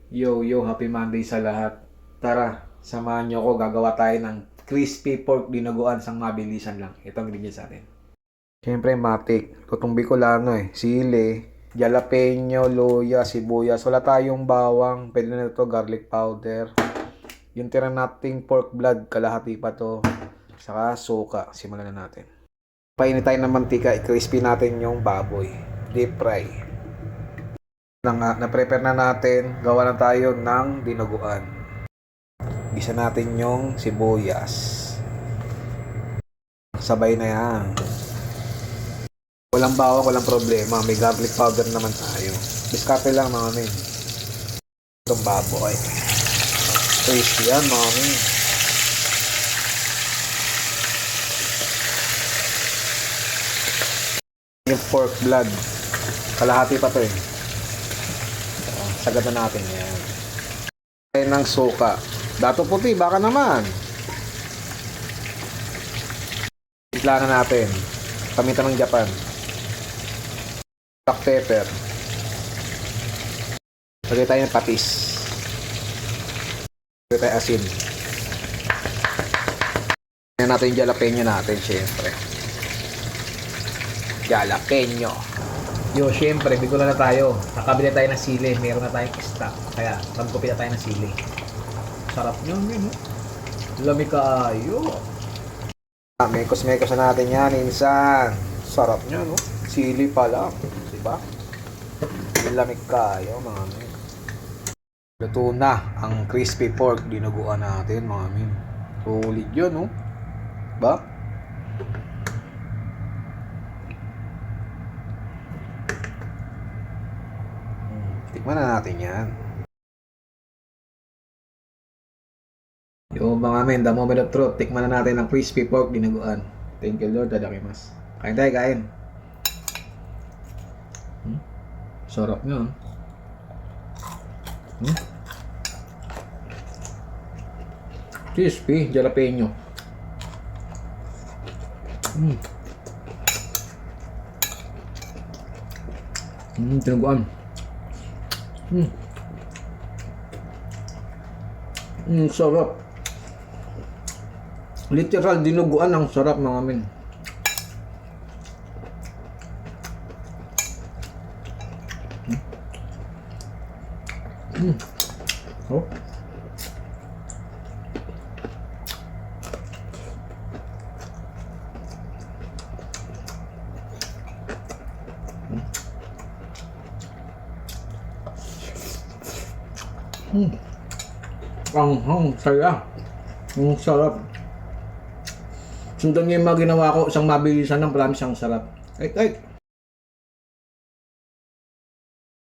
Yo, yo, happy Monday sa lahat. Tara, samahan nyo ko. Gagawa tayo ng crispy pork dinuguan sang mabilisan lang. Ito ang ingredients natin. Siyempre, matik. Tutong Bicolano Sili, jalapeno, luya, sibuyas. Wala tayong bawang. Pwede na ito, garlic powder. Yung tira nating pork blood, kalahati pa to. Saka suka. Simulan na natin. Painit tayo ng mantika. I-crispy natin yung baboy. Deep fry. Na-prepare na natin, gawa na tayo ng dinuguan. Gisa natin yung sibuyas. Sabay na yan. Walang bawang, walang problema. May garlic powder naman tayo. Diskarte lang mga men. Itong baboy. Tasty yan mga men. Yung pork blood. Kalahati pa to Sagad na natin yan. Tayo ng suka. Dato puti, baka naman. Itla na natin. Paminta ng Japan. Black pepper. Lagay tayo ng patis. Lagay tayo asin. Lagyan natin yung jalapeno natin, syempre. Jalapeno. Yo, syempre, bigula na tayo. Nakabili tayo ng sili. Meron na tayong stock. Kaya, magkupi na tayo ng sili. Sarap nyo, yun, Lami kayo. Mekos-mekos na natin yan, insan. Sarap nyo, no? Sili pa lang. Diba? Lamig kayo, mga men. Luto na ang crispy pork. Dinuguan natin, mga men. Solid yun, no? Ba? Tikman na natin yan. Yo mga men, the moment of truth. Tikman na natin ang crispy pork dinuguan. Thank you Lord, dadakimasu. Kain tayo, kain. Sarap nyo. Crispy, jalapeno. Dinuguan. Sarap. Literal dinuguan ang sarap mga men. Oh. Ang saya. Ang sarap. Sundan niyo yung mga ginawa ko, isang mabilisan ng promise, ang sarap. Ay.